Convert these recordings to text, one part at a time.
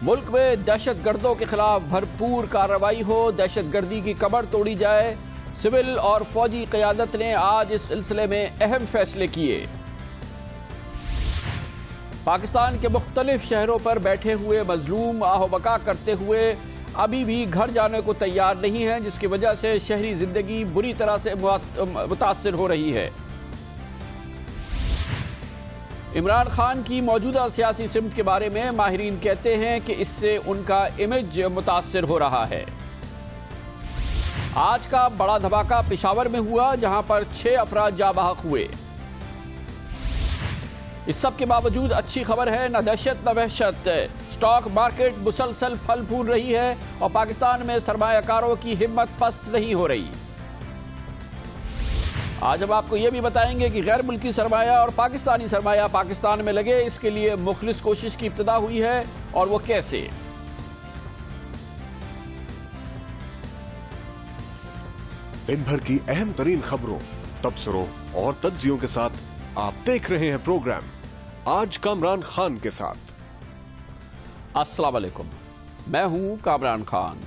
ملک میں دہشت گردوں کے خلاف بھرپور کارروائی ہو، دہشت گردی کی کمر توڑی جائے۔ سول اور فوجی قیادت نے آج اس سلسلے میں اہم فیصلے کیے۔ پاکستان کے مختلف شہروں پر بیٹھے ہوئے مظلوم آہ و بکا کرتے ہوئے ابھی بھی گھر جانے کو تیار نہیں ہیں، جس کی وجہ سے شہری زندگی بری طرح سے متاثر ہو رہی ہے۔ عمران خان کی موجودہ سیاسی سمت کے بارے میں ماہرین کہتے ہیں کہ اس سے ان کا امیج متاثر ہو رہا ہے۔ آج کا بڑا دھماکہ پشاور میں ہوا، جہاں پر 6 افراد جاں بحق ہوئے۔ اس سب کے باوجود اچھی خبر ہے، نہ دہشت نہ وحشت۔ سٹاک مارکیٹ مسلسل پھل پھول رہی ہے اور پاکستان میں سرمایہ کاروں کی ہمت پست نہیں ہو رہی۔ آج ہم آپ کو یہ بھی بتائیں گے کہ غیر ملکی سرمایہ اور پاکستانی سرمایہ پاکستان میں لگے، اس کے لیے مخلص کوشش کی ابتدا ہوئی ہے، اور وہ کیسے۔ دن بھر کی اہم ترین خبروں، تبصروں اور تجزیوں کے ساتھ آپ دیکھ رہے ہیں پروگرام آج کامران خان کے ساتھ۔ السلام علیکم، میں ہوں کامران خان۔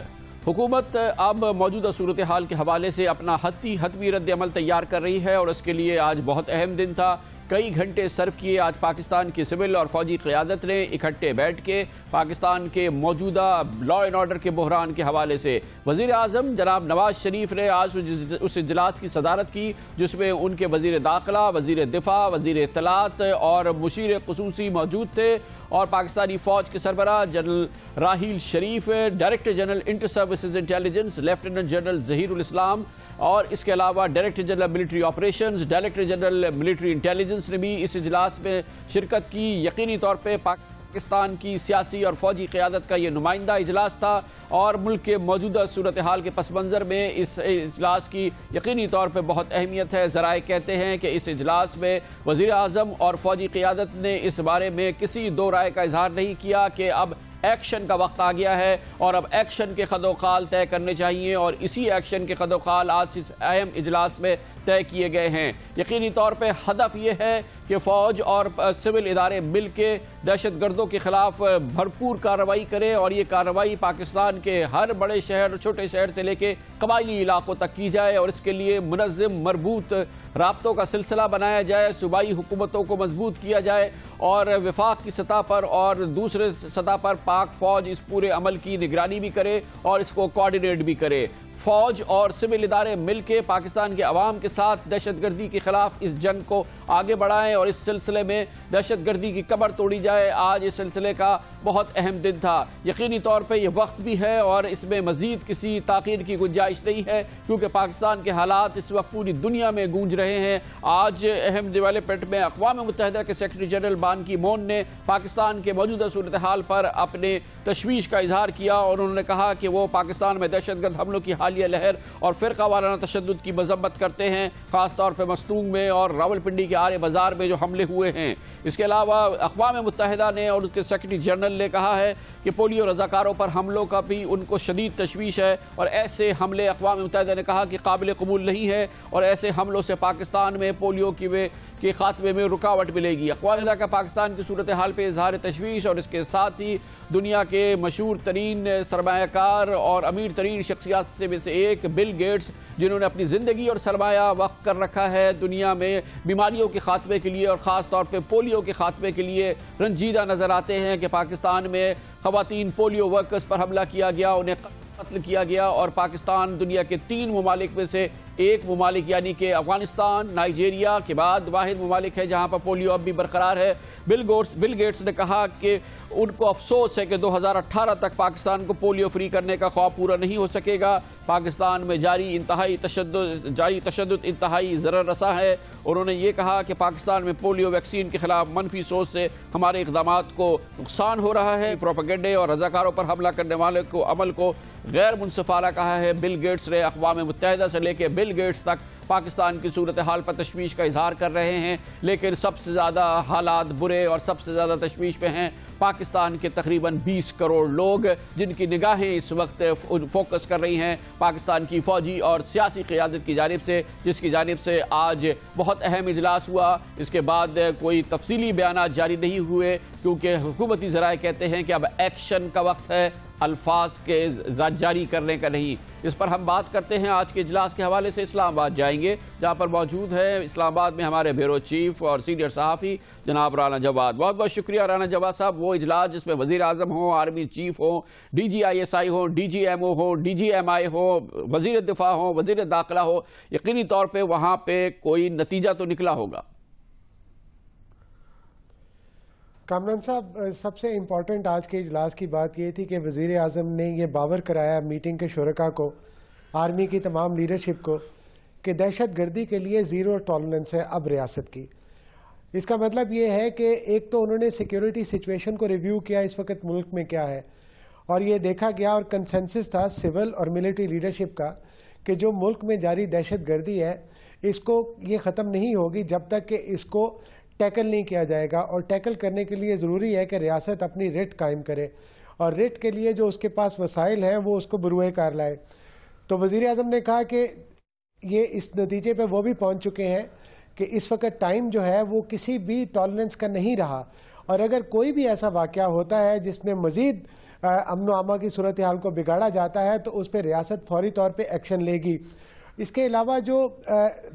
حکومت اب موجودہ صورتحال کے حوالے سے اپنا حتمی رد عمل تیار کر رہی ہے، اور اس کے لیے آج بہت اہم دن تھا۔ کئی گھنٹے صرف کیے آج پاکستان کی سول اور فوجی قیادت نے اکٹھے بیٹھ کے پاکستان کے موجودہ لا اینڈ آرڈر کے بحران کے حوالے سے۔ وزیر اعظم جناب نواز شریف نے آج اس اجلاس کی صدارت کی، جس میں ان کے وزیر داخلہ، وزیر دفاع، وزیر اطلاعات اور مشیر خصوصی موجود تھے، اور پاکستانی فوج کے سربراہ general Raheel Sharif, director general inter services intelligence lieutenant general Zaheer ul Islam, اور اس کے علاوہ director general military operations, director general military intelligence نے بھی اس اجلاس میں شرکت کی۔ یقینی طور پہ پاکستان کی سیاسی اور فوجی قیادت کا یہ نمائندہ اجلاس تھا، اور ملک کے موجودہ صورتحال کے پس منظر میں اس اجلاس کی یقینی طور پہ بہت اہمیت ہے۔ ذرائع کہتے ہیں کہ اس اجلاس میں وزیر اعظم اور فوجی قیادت نے اس بارے میں کسی دو رائے کا اظہار نہیں کیا کہ اب ایکشن کا وقت آ گیا ہے، اور اب ایکشن کے خط و خال طے کرنے چاہیے، اور اسی ایکشن کے خط و خال آج اس اہم اجلاس میں طے کیے گئے ہیں۔ یقینی طور پہ ہدف یہ ہے کہ فوج اور سول ادارے مل کے دہشت گردوں کے خلاف بھرپور کارروائی کرے، اور یہ کارروائی پاکستان کے ہر بڑے شہر، چھوٹے شہر سے لے کے قبائلی علاقوں تک کی جائے، اور اس کے لیے منظم مربوط رابطوں کا سلسلہ بنایا جائے، صوبائی حکومتوں کو مضبوط کیا جائے، اور وفاق کی سطح پر اور دوسرے سطح پر پاک فوج اس پورے عمل کی نگرانی بھی کرے اور اس کو کوآرڈینیٹ بھی کرے۔ فوج اور سول ادارے مل کے پاکستان کے عوام کے ساتھ دہشت گردی کے خلاف اس جنگ کو آگے بڑھائیں، اور اس سلسلے میں دہشت گردی کی کمر توڑی جائے۔ آج اس سلسلے کا بہت اہم دن تھا۔ یقینی طور پہ یہ وقت بھی ہے، اور اس میں مزید کسی تاخیر کی گنجائش نہیں ہے، کیونکہ پاکستان کے حالات اس وقت پوری دنیا میں گونج رہے ہیں۔ آج اہم ڈیولپمنٹ میں اقوام متحدہ کے سیکرٹری جنرل بان کی مون نے پاکستان کے موجودہ صورتحال پر اپنے تشویش کا اظہار کیا، اور انہوں نے کہا کہ وہ پاکستان میں دہشت گرد حملوں کی حالیہ لہر اور فرقہ وارانہ تشدد کی مذمت کرتے ہیں، خاص طور پہ مستونگ میں اور راولپنڈی کے آرے بازار میں جو حملے ہوئے ہیں۔ اس کے علاوہ اقوام متحدہ نے اور اس کے سیکرٹری جنرل نے کہا ہے کہ پولیو رضاکاروں پر حملوں کا بھی ان کو شدید تشویش ہے، اور ایسے حملے اقوام متحدہ نے کہا کہ قابل قبول نہیں ہے، اور ایسے حملوں سے پاکستان میں پولیو کے خاتمے میں رکاوٹ ملے گی۔ اقوام متحدہ کا پاکستان کی صورتحال پہ اظہار تشویش، اور اس کے ساتھ ہی دنیا کے مشہور ترین سرمایہ کار اور امیر ترین شخصیات میں سے ایک بل گیٹس، جنہوں نے اپنی زندگی اور سرمایہ وقف کر رکھا ہے دنیا میں بیماریوں کے خاتمے کے لیے، اور خاص طور پہ پولیو کے خاتمے کے لیے، رنجیدہ نظر آتے ہیں کہ پاکستان میں خواتین پولیو ورکرز پر حملہ کیا گیا، انہیں قتل کیا گیا، اور پاکستان دنیا کے 3 ممالک میں سے ایک ممالک یعنی کہ افغانستان، نائجیریا کے بعد واحد ممالک ہے جہاں پر پولیو اب بھی برقرار ہے۔ بل گیٹس نے کہا کہ ان کو افسوس ہے کہ 2018 تک پاکستان کو پولیو فری کرنے کا خواب پورا نہیں ہو سکے گا۔ پاکستان میں جاری تشدد انتہائی ضرر رساں ہے۔ انہوں نے یہ کہا کہ پاکستان میں پولیو ویکسین کے خلاف منفی سوچ سے ہمارے اقدامات کو نقصان ہو رہا ہے۔ پروپیگنڈے اور رضاکاروں پر حملہ کرنے والے کو عمل کو غیر منصفانہ کہا ہے۔ بل گیٹس نے اقوام متحدہ سے لے کے بل گیٹس تک پاکستان کی صورتحال پر تشویش کا اظہار کر رہے ہیں، لیکن سب سے زیادہ حالات برے اور سب سے زیادہ تشویش پہ ہیں پاکستان کے تقریباً 20 کروڑ لوگ، جن کی نگاہیں اس وقت فوکس کر رہی ہیں پاکستان کی فوجی اور سیاسی قیادت کی جانب سے، جس کی جانب سے آج بہت اہم اجلاس ہوا۔ اس کے بعد کوئی تفصیلی بیانات جاری نہیں ہوئے، کیونکہ حکومتی ذرائع کہتے ہیں کہ اب ایکشن کا وقت ہے، الفاظ کے جاری کرنے کا نہیں۔ اس پر ہم بات کرتے ہیں آج کے اجلاس کے حوالے سے اسلام آباد جائیں گے، جہاں پر موجود ہے اسلام آباد میں ہمارے بیورو چیف اور سینئر صحافی جناب رانا جواد۔ بہت بہت شکریہ رانا جواد صاحب۔ وہ اجلاس جس میں وزیر اعظم ہوں، آرمی چیف ہوں، D G I S I ہوں، ڈی جی ایم او ہوں، ڈی جی ایم آئی ہوں، وزیر دفاع ہوں، وزیر داخلہ ہو، یقینی طور پہ وہاں پہ کوئی نتیجہ تو نکلا ہوگا۔ کامران صاحب، سب سے امپورٹنٹ آج کے اجلاس کی بات یہ تھی کہ وزیر اعظم نے یہ باور کرایا میٹنگ کے شرکاء کو، آرمی کی تمام لیڈرشپ کو، کہ دہشت گردی کے لیے زیرو ٹالرنس ہے اب ریاست کی۔ اس کا مطلب یہ ہے کہ ایک تو انہوں نے سیکیورٹی سچویشن کو ریویو کیا، اس وقت ملک میں کیا ہے، اور یہ دیکھا گیا اور کنسنسس تھا سول اور ملٹری لیڈرشپ کا کہ جو ملک میں جاری دہشت گردی ہے اس کو یہ ختم نہیں ہوگی جب تک کہ اس کو ٹیکل نہیں کیا جائے گا، اور ٹیکل کرنے کے لیے ضروری ہے کہ ریاست اپنی ریٹ قائم کرے، اور ریٹ کے لیے جو اس کے پاس وسائل ہیں وہ اس کو بروئے کار لائے۔ تو وزیر اعظم نے کہا کہ یہ اس نتیجے پہ وہ بھی پہنچ چکے ہیں کہ اس وقت ٹائم جو ہے وہ کسی بھی ٹالرنس کا نہیں رہا، اور اگر کوئی بھی ایسا واقعہ ہوتا ہے جس میں مزید امن و امان کی صورتحال کو بگاڑا جاتا ہے تو اس پہ ریاست فوری طور پہ ایکشن لے گی۔ اس کے علاوہ جو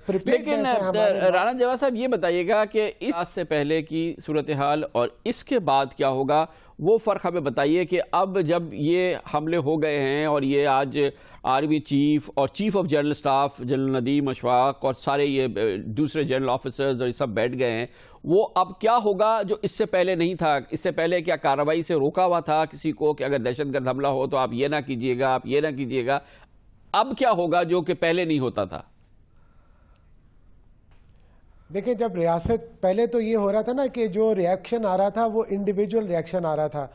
لیکن رانا جواد صاحب یہ بتائیے گا کہ اس سے پہلے کی صورتحال اور اس کے بعد کیا ہوگا، وہ فرق ہمیں بتائیے کہ اب جب یہ حملے ہو گئے ہیں اور یہ آج آرمی چیف اور chief of general staff general Nadeem Ashfaq اور سارے یہ دوسرے جنرل آفیسرز اور یہ سب بیٹھ گئے ہیں، وہ اب کیا ہوگا جو اس سے پہلے نہیں تھا؟ اس سے پہلے کیا کارروائی سے روکا ہوا تھا کسی کو کہ اگر دہشت گرد حملہ ہو تو آپ یہ نہ کیجیے گا، آپ یہ نہ کیجیے گا؟ اب کیا ہوگا جو کہ پہلے نہیں ہوتا تھا؟ دیکھیں، جب ریاست پہلے تو یہ ہو رہا تھا نا کہ جو ریاکشن آ رہا تھا وہ انڈیویجول ریاکشن آ رہا تھا،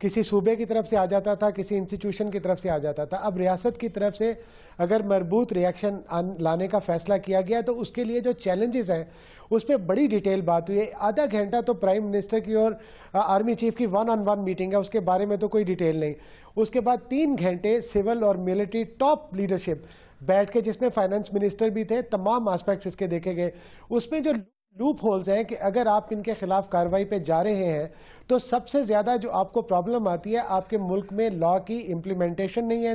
کسی صوبے کی طرف سے آ جاتا تھا، کسی انسٹیٹیوشن کی طرف سے آ جاتا تھا۔ اب ریاست کی طرف سے اگر مربوط ریاکشن لانے کا فیصلہ کیا گیا تو اس کے لیے جو چیلنجز ہیں اس پہ بڑی ڈیٹیل بات ہوئی ہے۔ آدھا گھنٹہ تو پرائم منسٹر کی اور آرمی چیف کی 1-on-1 میٹنگ ہے، اس کے بارے میں تو کوئی ڈیٹیل نہیں۔ اس کے بعد 3 گھنٹے سول اور ملٹری ٹاپ لیڈرشپ بیٹھ کے، جس میں فائنانس منسٹر بھی تھے، تمام آسپیکٹس اس کے دیکھے گئے۔ اس میں جو لوپ ہولز ہیں کہ اگر آپ ان کے خلاف کارروائی پہ جا رہے ہیں تو سب سے زیادہ جو آپ کو پرابلم آتی ہے آپ کے ملک میں لا کی امپلیمنٹیشن نہیں ہے،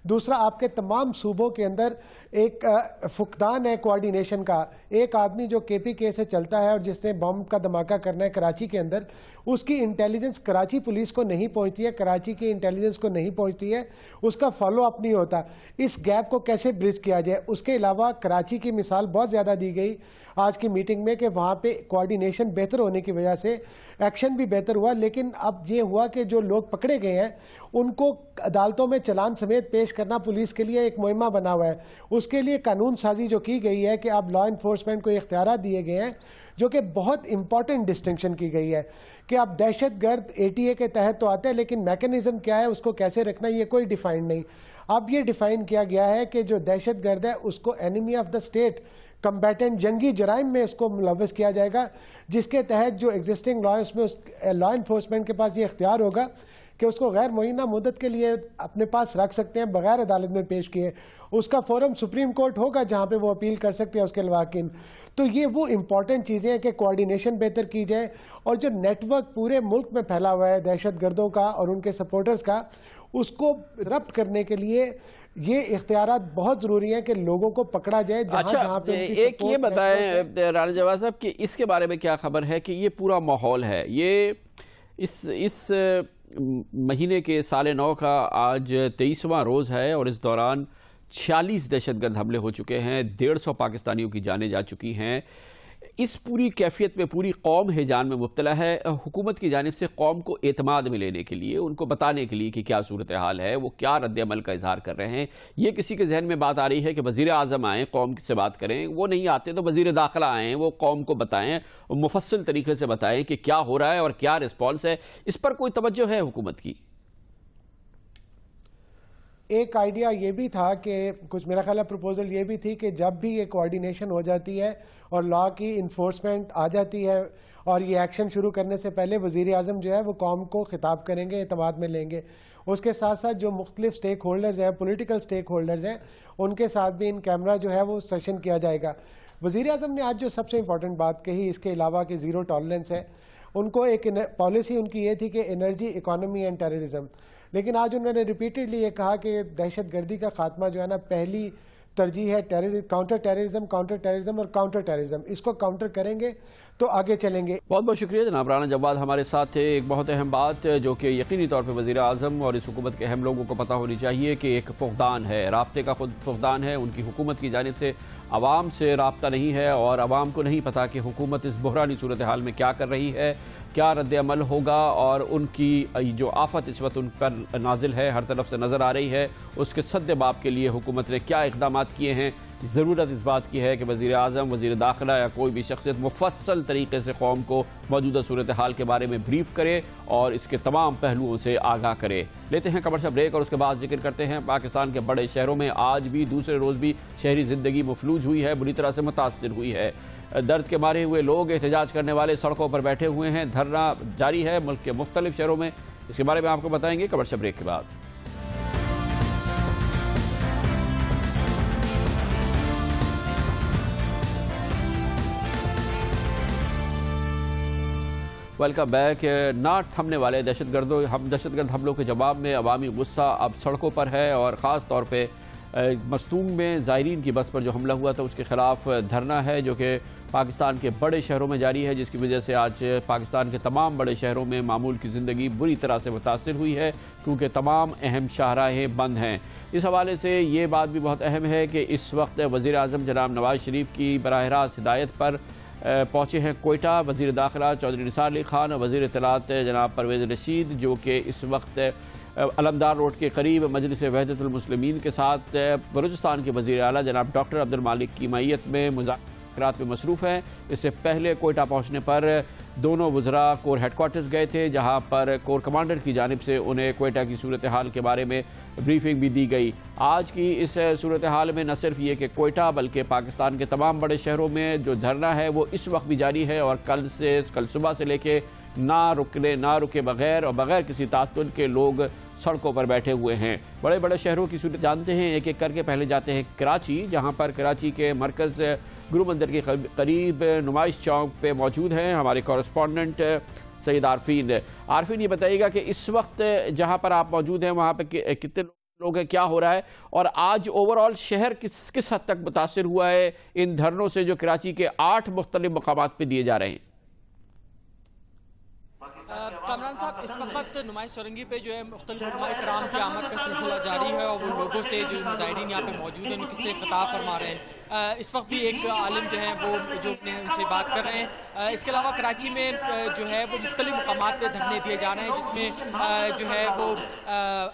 دوسرا آپ کے تمام صوبوں کے اندر ایک فقدان ہے کوارڈینیشن کا۔ ایک آدمی جو کے پی کے سے چلتا ہے اور جس نے بم کا دھماکہ کرنا ہے کراچی کے اندر، اس کی انٹیلیجنس کراچی پولیس کو نہیں پہنچتی ہے، کراچی کی انٹیلیجنس کو نہیں پہنچتی ہے، اس کا فالو اپ نہیں ہوتا۔ اس گیپ کو کیسے برج کیا جائے؟ اس کے علاوہ کراچی کی مثال بہت زیادہ دی گئی آج کی میٹنگ میں کہ وہاں پہ کوارڈینیشن بہتر ہونے کی وجہ سے ایکشن بھی بہتر ہوا، لیکن اب یہ ہوا کہ جو لوگ پکڑے گئے ہیں ان کو عدالتوں میں چلان سمیت پیش کرنا پولیس کے لیے ایک مہمہ بنا ہوا ہے۔ اس کے لیے قانون سازی جو کی گئی ہے کہ اب لا انفورسمنٹ کو اختیارات دیے گئے ہیں، جو کہ بہت امپورٹنٹ ڈسٹنکشن کی گئی ہے کہ اب دہشت گرد ATA کے تحت تو آتا ہے، لیکن میکنزم کیا ہے، اس کو کیسے رکھنا، یہ کوئی ڈیفائن نہیں۔ اب یہ ڈیفائن کیا گیا ہے کہ جو دہشت گرد ہے اس کو enemy of the state, combatant, جنگی جرائم میں اس کو ملوث کیا جائے گا، جس کے تحت جو ایگزسٹنگ لا اس میں لا انفورسمنٹ کے پاس یہ اختیار ہوگا کہ اس کو غیر معینہ مدت کے لیے اپنے پاس رکھ سکتے ہیں بغیر عدالت میں پیش کیے۔ اس کا فورم سپریم کورٹ ہوگا جہاں پہ وہ اپیل کر سکتے ہیں اس کے لواحقین۔ تو یہ وہ امپورٹنٹ چیزیں ہیں کہ کوارڈینیشن بہتر کی جائے، اور جو نیٹ ورک پورے ملک میں پھیلا ہوا ہے دہشت گردوں کا اور ان کے سپورٹرز کا، اس کو ضبط کرنے کے لیے یہ اختیارات بہت ضروری ہیں کہ لوگوں کو پکڑا جائے جہاں پہ ان کی ایک یہ بتائیں رانا جواد صاحب کہ اس کے بارے میں کیا خبر ہے کہ یہ پورا ماحول ہے، یہ اس مہینے کے سال نو کا آج 23واں روز ہے اور اس دوران 46 دہشت گرد حملے ہو چکے ہیں، 150 پاکستانیوں کی جانیں جا چکی ہیں۔ اس پوری کیفیت میں پوری قوم ہیجان میں مبتلا ہے۔ حکومت کی جانب سے قوم کو اعتماد میں لینے کے لیے، ان کو بتانے کے لیے کہ کیا صورتحال ہے، وہ کیا رد عمل کا اظہار کر رہے ہیں، یہ کسی کے ذہن میں بات آ رہی ہے کہ وزیر اعظم آئیں قوم سے بات کریں؟ وہ نہیں آتے تو وزیر داخلہ آئیں، وہ قوم کو بتائیں، مفصل طریقے سے بتائیں کہ کیا ہو رہا ہے اور کیا رسپانس ہے۔ اس پر کوئی توجہ ہے حکومت کی؟ ایک آئیڈیا یہ بھی تھا کہ کچھ میرا خیال ہے پروپوزل یہ بھی تھی کہ جب بھی یہ کوآرڈینیشن ہو جاتی ہے اور لا کی انفورسمنٹ آ جاتی ہے اور یہ ایکشن شروع کرنے سے پہلے وزیر اعظم جو ہے وہ قوم کو خطاب کریں گے, اعتماد میں لیں گے. اس کے ساتھ ساتھ جو مختلف سٹیک ہولڈرز ہیں, پولیٹیکل سٹیک ہولڈرز ہیں, ان کے ساتھ بھی ان کیمرہ جو ہے وہ سیشن کیا جائے گا. وزیر اعظم نے آج جو سب سے امپورٹنٹ بات کہی اس کے علاوہ کہ زیرو ٹالرنس ہے, ان کو ایک پالیسی ان کی یہ تھی کہ انرجی, اکانومی اینڈ ٹیررزم. لیکن آج انہوں نے ریپیٹڈلی یہ کہا کہ دہشت گردی کا خاتمہ جو ہے نا پہلی ترجیح ہے کاؤنٹر ٹیررزم اور کاؤنٹر ٹیررزم. اس کو کاؤنٹر کریں گے تو آگے چلیں گے. بہت بہت شکریہ جناب رانا جواد ہمارے ساتھ تھے. ایک بہت اہم بات جو کہ یقینی طور پہ وزیر اعظم اور اس حکومت کے اہم لوگوں کو پتہ ہونی چاہیے کہ ایک فقدان ہے, رابطے کا خود فقدان ہے. ان کی حکومت کی جانب سے عوام سے رابطہ نہیں ہے اور عوام کو نہیں پتا کہ حکومت اس بحرانی صورتحال میں کیا کر رہی ہے, کیا رد عمل ہوگا, اور ان کی جو آفت اس وقت ان پر نازل ہے ہر طرف سے نظر آ رہی ہے, اس کے سد باب کے لیے حکومت نے کیا اقدامات کیے ہیں. ضرورت اس بات کی ہے کہ وزیر اعظم, وزیر داخلہ یا کوئی بھی شخصیت مفصل طریقے سے قوم کو موجودہ صورتحال کے بارے میں بریف کرے اور اس کے تمام پہلوؤں سے آگاہ کرے. لیتے ہیں کمرشل بریک اور اس کے بعد ذکر کرتے ہیں پاکستان کے بڑے شہروں میں آج بھی دوسرے روز بھی شہری زندگی مفلوج ہوئی ہے, بری طرح سے متاثر ہوئی ہے. درد کے مارے ہوئے لوگ, احتجاج کرنے والے سڑکوں پر بیٹھے ہوئے ہیں, دھرنا جاری ہے ملک کے مختلف شہروں میں. اس کے بارے میں آپ کو بتائیں گے کمرشل بریک کے بعد. Welcome back. نہ تھمنے والے دہشت گرد حملوں کے جواب میں عوامی غصہ اب سڑکوں پر ہے, اور خاص طور پہ مستونگ میں زائرین کی بس پر جو حملہ ہوا تھا اس کے خلاف دھرنا ہے جو کہ پاکستان کے بڑے شہروں میں جاری ہے, جس کی وجہ سے آج پاکستان کے تمام بڑے شہروں میں معمول کی زندگی بری طرح سے متاثر ہوئی ہے کیونکہ تمام اہم شاہراہیں بند ہیں. اس حوالے سے یہ بات بھی بہت اہم ہے کہ اس وقت وزیر اعظم جناب نواز شریف کی براہ راست ہدایت پر پہنچے ہیں کوئٹہ وزیر داخلہ چودھری نثار علی خان, وزیر اطلاعات جناب پرویز رشید جو کہ اس وقت علمدار روڈ کے قریب مجلس وحدت المسلمین کے ساتھ بلوچستان کے وزیر اعلیٰ جناب ڈاکٹر عبد المالک کی معیت میں مذاکرات میں مصروف ہیں. اس سے پہلے کوئٹہ پہنچنے پر دونوں وزراء کور ہیڈ کوارٹرز گئے تھے جہاں پر کور کمانڈر کی جانب سے انہیں کوئٹہ کی صورتحال کے بارے میں بریفنگ بھی دی گئی. آج کی اس صورتحال میں نہ صرف یہ کہ کوئٹہ بلکہ پاکستان کے تمام بڑے شہروں میں جو دھرنا ہے وہ اس وقت بھی جاری ہے, اور کل صبح سے لے کے نہ رکے بغیر اور بغیر کسی تعطل کے لوگ سڑکوں پر بیٹھے ہوئے ہیں. بڑے بڑے شہروں کی صورت جانتے ہیں ایک ایک کر کے. پہلے جاتے ہیں کراچی, جہاں پر کراچی کے مرکز گرو مندر کے قریب نمائش چوک پہ موجود ہیں ہمارے کورسپونڈنٹ سید عارفین. عارفین یہ بتائیے گا کہ اس وقت جہاں پر آپ موجود ہیں وہاں پہ کتنے لوگ ہیں, کیا ہو رہا ہے, اور آج اوور آل شہر کس حد تک متاثر ہوا ہے ان دھرنوں سے جو کراچی کے 8 مختلف مقامات پہ دیے جا رہے ہیں. کامران صاحب, اس وقت نمائش چورنگی پہ جو ہے مختلف علماء کرام کی آمد کا سلسلہ جاری ہے اور وہ لوگوں سے جو مظاہرین یہاں پہ موجود ہیں ان سے خطاب فرما رہے ہیں. اس وقت بھی ایک عالم جو ہیں وہ جو ان سے بات کر رہے ہیں. اس کے علاوہ کراچی میں جو ہے وہ مختلف مقامات پہ دھرنے دیے جا رہے ہیں جس میں جو ہے وہ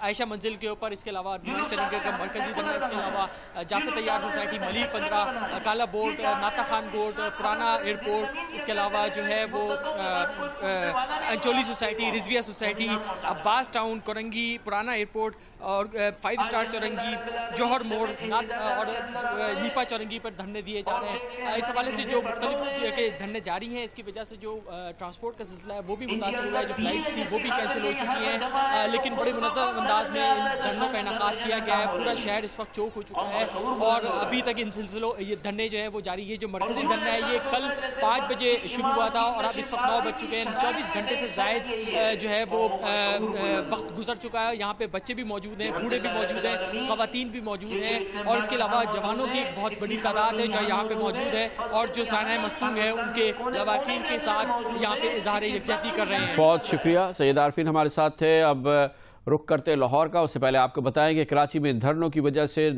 عائشہ منزل کے اوپر, اس کے علاوہ نمائش چورنگی کا مرکزی دھرنا, اس کے علاوہ جعفر طیار سوسائٹی, ملیک 15, کالا بورڈ, ناتا خان بورڈ, پرانا ایئرپورٹ, اس کے علاوہ جو ہے وہ انچولی سوسائٹی, رضویہ سوسائٹی, عباس ٹاؤن, کورنگی, پرانا ایئرپورٹ اور 5 اسٹار چورنگی, جوہر موڑ اور نیپا چورنگی پر دھرنے دیے جا رہے ہیں. اس حوالے سے جو مختلف دھرنے جاری ہیں اس کی وجہ سے جو ٹرانسپورٹ کا سلسلہ ہے وہ بھی متاثر ہوا ہے. جو فلائٹ تھی وہ بھی کینسل ہو چکی ہیں, لیکن بڑے منظم انداز میں ان دھرنوں کا انعقاد کیا گیا ہے. پورا شہر اس وقت چوک ہو چکا ہے اور ابھی تک ان سلسلوں یہ دھرنے جو ہے وہ جاری ہے. جو مرکزی دھرنا ہے یہ کل 5 بجے شروع ہوا تھا اور اب اس وقت 9 بج چکے ہیں. 24 گھنٹے سے زائد جو ہے وہ وقت گزر چکا ہے. یہاں پہ بچے بھی موجود ہیں, بوڑھے بھی موجود ہیں, خواتین بھی موجود ہیں اور اس کے علاوہ جوانوں کی ایک بہت بڑی تعداد ہے جو یہاں پہ موجود ہے اور جو سانحہ مستونگ ہے ان کے لواحقین کے ساتھ یہاں پہ اظہار یکجہتی کر رہے ہیں. بہت شکریہ. سید عارفین ہمارے ساتھ تھے. اب رخ کرتے لاہور کا. اس سے پہلے آپ کو بتائیں کہ کراچی میں دھرنوں کی وجہ سے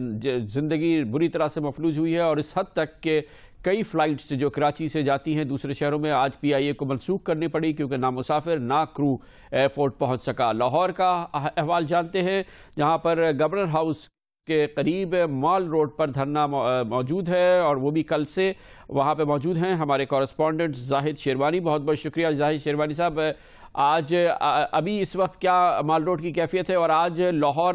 زندگی بری طرح سے مفلوج ہوئی ہے اور اس حد تک کہ کئی فلائٹس جو کراچی سے جاتی ہیں دوسرے شہروں میں آج PIA کو منسوخ کرنی پڑی کیونکہ نہ مسافر نہ کرو ایئرپورٹ پہنچ سکا. لاہور کا احوال جانتے ہیں جہاں پر گورنر ہاؤس کے قریب مال روڈ پر دھرنا موجود ہے اور وہ بھی کل سے وہاں پہ موجود ہیں ہمارے کورسپونڈنٹ زاہد شیروانی. بہت بہت شکریہ زاہد شیروانی صاحب. آج ابھی اس وقت کیا مال روڈ کی کیفیت ہے اور آج لاہور